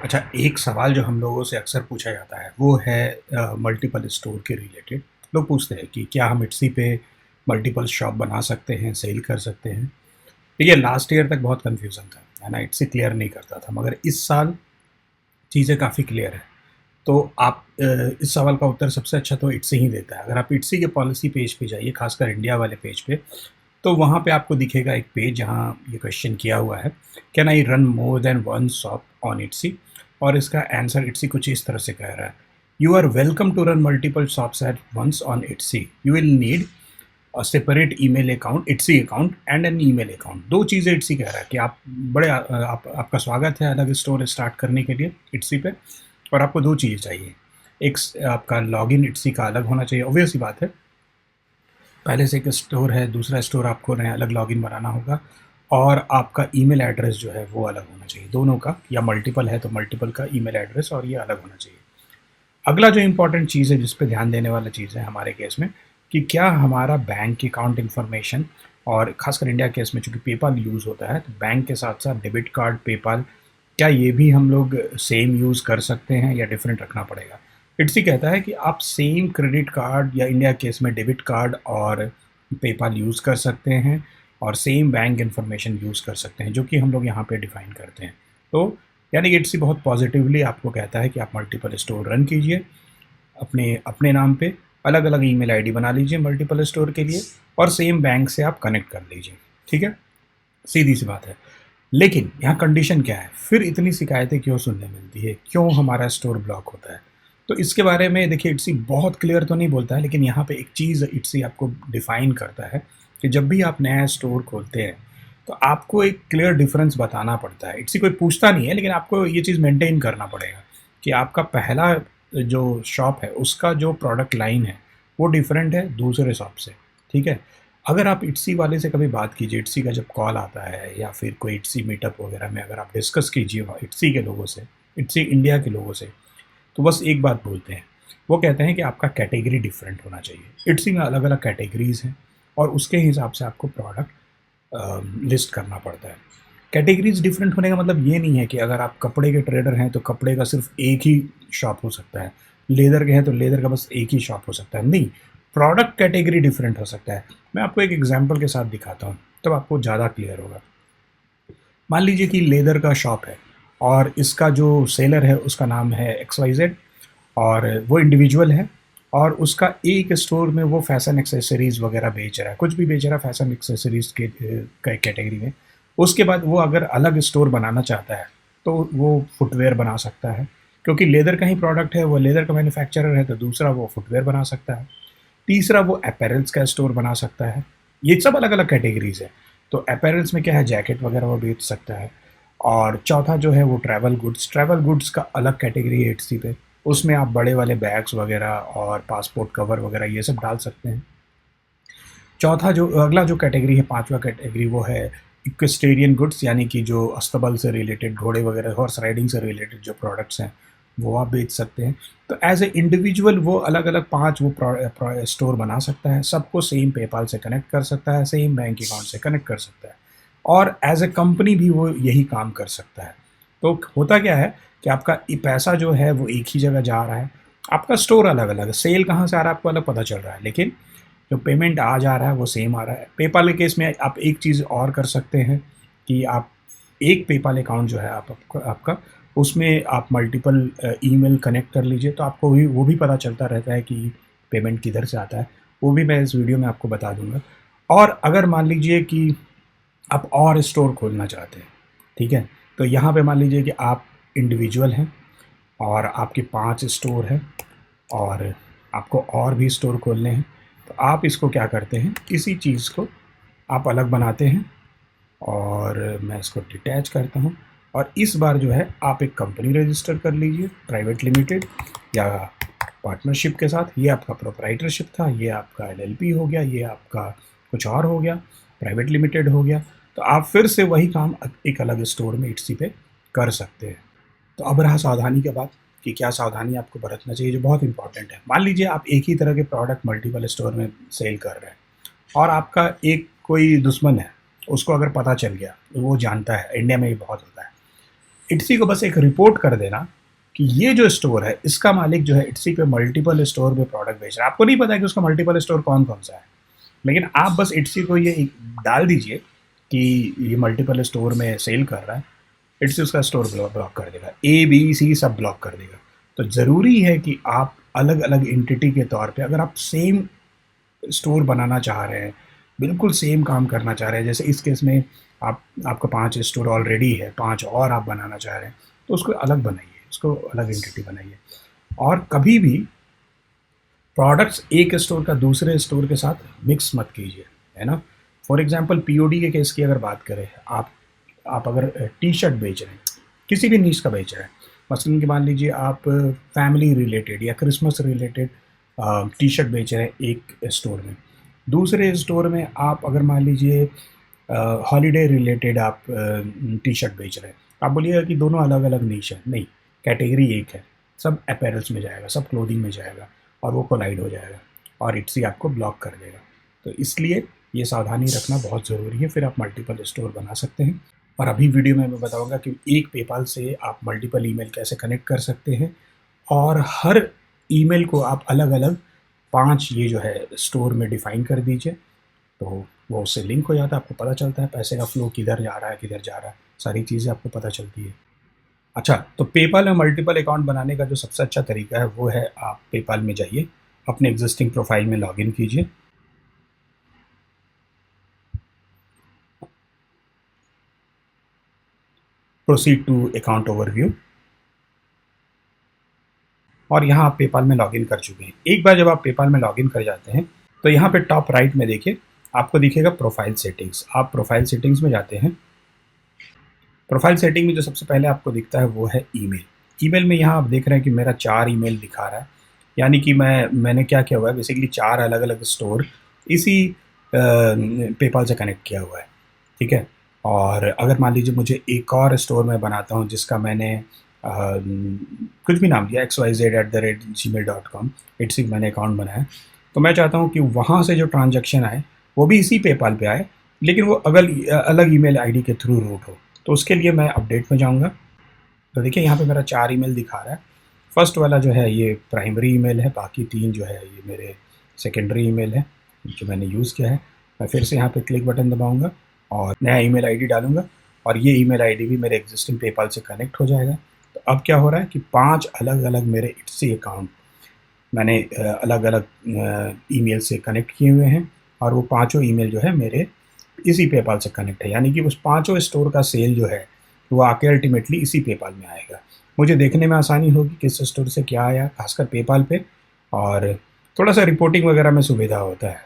अच्छा, एक सवाल जो हम लोगों से अक्सर पूछा जाता है वो है मल्टीपल स्टोर के रिलेटेड। लोग पूछते हैं कि क्या हम इट्सी पे मल्टीपल शॉप बना सकते हैं, सेल कर सकते हैं। देखिए, लास्ट ईयर तक बहुत कन्फ्यूज़न था, है ना? इट्सी क्लियर नहीं करता था, मगर इस साल चीज़ें काफ़ी क्लियर है। तो आप इस सवाल का उत्तर सबसे अच्छा तो इट्सी ही देता है। अगर आप इट्सी के पॉलिसी पेज पे जाइए, खासकर इंडिया वाले पेज पे, तो वहाँ पे आपको दिखेगा एक पेज जहाँ ये क्वेश्चन किया हुआ है, can I run more than one shop on Etsy. और इसका आंसर इट्सी कुछ इस तरह से कह रहा है, you are welcome to run multiple shops at once on Etsy, you will need a separate email account, Etsy account and an email account. दो चीज़ें इट्सी कह रहा है कि आप आपका स्वागत है अलग स्टोर स्टार्ट करने के लिए इट्सी पे, और आपको दो चीज़ें चाहिए। एक आपका लॉगिन इट्सी का अलग होना चाहिए, ऑब्वियस सी बात है। पहले से एक स्टोर है, दूसरा स्टोर आप खोल रहे हैं, अलग लॉगिन बनाना होगा। और आपका ईमेल एड्रेस जो है वो अलग होना चाहिए, दोनों का, या मल्टीपल है तो मल्टीपल का ईमेल एड्रेस और ये अलग होना चाहिए। अगला जो इम्पोर्टेंट चीज़ है जिस पे ध्यान देने वाला चीज़ है हमारे केस में, कि क्या हमारा बैंक अकाउंट इन्फॉर्मेशन, और खासकर इंडिया केस में चूँकि पेपाल यूज़ होता है, तो बैंक के साथ साथ डेबिट कार्ड, पेपाल, क्या ये भी हम लोग सेम यूज़ कर सकते हैं या डिफरेंट रखना पड़ेगा? इट्सी कहता है कि आप सेम क्रेडिट कार्ड, या इंडिया केस में डेबिट कार्ड और पेपाल यूज़ कर सकते हैं, और सेम बैंक इन्फॉर्मेशन यूज़ कर सकते हैं, जो कि हम लोग यहाँ पे डिफ़ाइन करते हैं। तो यानी कि इट्सी बहुत पॉजिटिवली आपको कहता है कि आप मल्टीपल स्टोर रन कीजिए अपने अपने नाम पे, अलग अलग ईमेल आईडी बना लीजिए मल्टीपल स्टोर के लिए, और सेम बैंक से आप कनेक्ट कर लीजिए। ठीक है, सीधी सी बात है। लेकिन यहाँ कंडीशन क्या है, फिर इतनी शिकायतें क्यों सुनने मिलती है, क्यों हमारा स्टोर ब्लॉक होता है? तो इसके बारे में देखिए, इट्सी बहुत क्लियर तो नहीं बोलता है, लेकिन यहाँ पे एक चीज़ इट्सी आपको डिफाइन करता है कि जब भी आप नया स्टोर खोलते हैं, तो आपको एक क्लियर डिफरेंस बताना पड़ता है। इट्सी कोई पूछता नहीं है, लेकिन आपको ये चीज़ मेंटेन करना पड़ेगा कि आपका पहला जो शॉप है उसका जो प्रोडक्ट लाइन है वो डिफरेंट है दूसरे शॉप से। ठीक है, अगर आप इट्सी वाले से कभी बात कीजिए, इट्सी का जब कॉल आता है या फिर कोई इट्सी मीटअप वगैरह में अगर आप डिस्कस कीजिए इट्सी के लोगों से, इट्सी इंडिया के लोगों से, तो बस एक बात बोलते हैं, वो कहते हैं कि आपका कैटेगरी डिफरेंट होना चाहिए। इट्सी में अलग अलग कैटेगरीज हैं, और उसके हिसाब से आपको प्रोडक्ट लिस्ट करना पड़ता है। कैटेगरीज डिफरेंट होने का मतलब ये नहीं है कि अगर आप कपड़े के ट्रेडर हैं तो कपड़े का सिर्फ एक ही शॉप हो सकता है, लेदर के हैं तो लेदर का बस एक ही शॉप हो सकता है, नहीं, प्रोडक्ट कैटेगरी डिफरेंट हो सकता है। मैं आपको एक एग्जांपल के साथ दिखाता हूँ, तब आपको ज़्यादा क्लियर होगा। मान लीजिए कि लेदर का शॉप है, और इसका जो सेलर है उसका नाम है एक्स वाई जेड, और वो इंडिविजुअल है, और उसका एक स्टोर में वो फैशन एक्सेसरीज़ वगैरह बेच रहा है, कुछ भी बेच रहा है फैशन एक्सेसरीज़ के कैटेगरी में। उसके बाद वो अगर अलग स्टोर बनाना चाहता है तो वो फुटवेयर बना सकता है, क्योंकि लेदर का ही प्रोडक्ट है, वो लेदर का मैन्युफैक्चरर है, तो दूसरा वो फुटवेयर बना सकता है। तीसरा वो अपैरल्स का स्टोर बना सकता है। ये सब अलग अलग कैटेगरीज है। तो अपैरल्स में क्या है, जैकेट वगैरह वो बेच सकता है। और चौथा जो है वो ट्रैवल गुड्स का अलग कैटेगरी है एटसी पे। उसमें आप बड़े वाले बैग्स वगैरह और पासपोर्ट कवर वगैरह ये सब डाल सकते हैं। चौथा जो अगला जो कैटेगरी है, पांचवा कैटेगरी, वो है इक्वेस्टेरियन गुड्स, यानी कि जो अस्तबल से रिलेटेड, घोड़े वगैरह, हॉर्स राइडिंग से रिलेटेड जो प्रोडक्ट्स हैं वो आप बेच सकते हैं। तो एज ए इंडिविजुअल वो अलग अलग पांच वो स्टोर बना सकता है, सबको सेम पेपाल से कनेक्ट कर सकता है, सेम बैंक अकाउंट से कनेक्ट कर सकता है, और एज ए कंपनी भी वो यही काम कर सकता है। तो होता क्या है कि आपका पैसा जो है वो एक ही जगह जा रहा है, आपका स्टोर अलग अलग है, सेल कहाँ से आ रहा है आपको अलग पता चल रहा है, लेकिन जो पेमेंट आ जा रहा है वो सेम आ रहा है। पेपाल के केस में आप एक चीज़ और कर सकते हैं कि आप एक पेपाल अकाउंट जो है आपका उसमें आप मल्टीपल ईमेल कनेक्ट कर लीजिए, तो आपको भी वो भी पता चलता रहता है कि पेमेंट किधर से आता है। वो भी मैं इस वीडियो में आपको बता दूंगा। और अगर मान लीजिए कि आप और स्टोर खोलना चाहते हैं, ठीक है, तो यहाँ पे मान लीजिए कि आप इंडिविजुअल हैं और आपके 5 स्टोर हैं, और आपको और भी स्टोर खोलने हैं, तो आप इसको क्या करते हैं, इसी चीज़ को आप अलग बनाते हैं, और मैं इसको डिटैच करता हूँ। और इस बार जो है आप एक कंपनी रजिस्टर कर लीजिए, प्राइवेट लिमिटेड या पार्टनरशिप के साथ। ये आपका प्रोप्राइटरशिप था, ये आपका एलएलपी हो गया, ये आपका कुछ और हो गया, प्राइवेट लिमिटेड हो गया। तो आप फिर से वही काम एक अलग स्टोर में इट्सी पे कर सकते हैं। तो अब रहा सावधानी के बाद कि क्या सावधानी आपको बरतना चाहिए, जो बहुत इंपॉर्टेंट है। मान लीजिए आप एक ही तरह के प्रोडक्ट मल्टीपल स्टोर में सेल कर रहे हैं, और आपका एक कोई दुश्मन है, उसको अगर पता चल गया, तो वो जानता है, इंडिया में भी बहुत होता है, इट्सी को बस एक रिपोर्ट कर देना कि ये जो स्टोर है इसका मालिक जो है इट्सी पे मल्टीपल स्टोर में प्रोडक्ट बेच रहा है। आपको नहीं पता है कि उसका मल्टीपल स्टोर कौन कौन सा है, लेकिन आप बस इट्सी को ये डाल दीजिए कि ये मल्टीपल स्टोर में सेल कर रहा है, इट्सी उसका स्टोर ब्लॉक कर देगा, ए बी सी सब ब्लॉक कर देगा। तो ज़रूरी है कि आप अलग अलग एंटिटी के तौर पे, अगर आप सेम स्टोर बनाना चाह रहे हैं, बिल्कुल सेम काम करना चाह रहे हैं, जैसे इस केस में आपका 5 स्टोर ऑलरेडी है, 5 और आप बनाना चाह रहे हैं, तो उसको अलग बनाइए, उसको अलग एंटिटी बनाइए। और कभी भी प्रोडक्ट्स एक स्टोर का दूसरे स्टोर के साथ मिक्स मत कीजिए, है ना। फॉर एग्जांपल पीओडी के केस की अगर बात करें, आप अगर टी शर्ट बेच रहे हैं, किसी भी नीश का बेच रहे हैं, मसलन कि मान लीजिए आप फैमिली रिलेटेड या क्रिसमस रिलेटेड टी शर्ट बेच रहे हैं एक स्टोर में, दूसरे स्टोर में आप अगर मान लीजिए हॉलीडे रिलेटेड आप टी शर्ट बेच रहे हैं, आप बोलिएगा कि दोनों अलग अलग नीश है, नहीं, कैटेगरी एक है, सब अपैरल्स में जाएगा, सब क्लोथिंग में जाएगा और वो कोलाइड हो जाएगा और इट्सी आपको ब्लॉक कर देगा। तो इसलिए ये सावधानी रखना बहुत ज़रूरी है, फिर आप मल्टीपल स्टोर बना सकते हैं। और अभी वीडियो में मैं बताऊंगा कि एक पेपाल से आप मल्टीपल ईमेल कैसे कनेक्ट कर सकते हैं, और हर ईमेल को आप अलग अलग 5 ये जो है स्टोर में डिफ़ाइन कर दीजिए, तो वो उससे लिंक हो जाता है, आपको पता चलता है पैसे का फ्लो किधर जा रहा है, किधर जा रहा है, सारी चीज़ें आपको पता चलती है। अच्छा, तो पेपाल में मल्टीपल अकाउंट बनाने का जो सबसे अच्छा तरीका है वो है, आप पेपाल में जाइए, अपने एग्जिस्टिंग प्रोफाइल में लॉगिन कीजिए, प्रोसीड टू अकाउंट ओवरव्यू, और यहाँ आप पेपाल में लॉगिन कर चुके हैं। एक बार जब आप पेपाल में लॉगिन कर जाते हैं तो यहाँ पे टॉप राइट में देखिए आपको दिखेगा प्रोफाइल सेटिंग्स। आप प्रोफाइल सेटिंग्स में जाते हैं। प्रोफाइल सेटिंग में जो सबसे पहले आपको दिखता है वो है ईमेल। ईमेल में यहाँ आप देख रहे हैं कि मेरा 4 ईमेल दिखा रहा है, यानी कि मैंने क्या किया हुआ है, बेसिकली 4 अलग अलग स्टोर इसी पेपाल से कनेक्ट किया हुआ है, ठीक है। और अगर मान लीजिए मुझे एक और स्टोर में बनाता हूँ जिसका मैंने कुछ भी नाम दिया xyz@gmail.com, इट्सी मैंने अकाउंट बनाया, तो मैं चाहता हूँ कि वहाँ से जो ट्रांजैक्शन आए वो भी इसी पेपाल पे आए, लेकिन वो अलग ईमेल आईडी के थ्रू रूट हो। तो उसके लिए मैं अपडेट में जाऊँगा। तो देखिए यहाँ पे मेरा 4 ईमेल दिखा रहा है। फर्स्ट वाला जो है ये प्राइमरी ईमेल है, बाकी 3 जो है ये मेरे सेकेंडरी ईमेल है जो मैंने यूज़ किया है। मैं फिर से यहाँ पे क्लिक बटन दबाऊँगा और नया ईमेल आईडी डालूँगा, और ये ईमेल आईडी भी मेरे एग्जिस्टिंग पेपाल से कनेक्ट हो जाएगा। तो अब क्या हो रहा है कि 5 अलग अलग मेरे इट्सी अकाउंट मैंने अलग अलग ईमेल से कनेक्ट किए हुए हैं, और वो 5 ईमेल जो है मेरे इसी पेपाल से कनेक्ट है, यानी कि उस 5 स्टोर का सेल जो है वो आके अल्टीमेटली इसी पेपाल में आएगा। मुझे देखने में आसानी होगी किस स्टोर से क्या आया, खासकर पेपाल पे, और थोड़ा सा रिपोर्टिंग वगैरह में सुविधा होता है।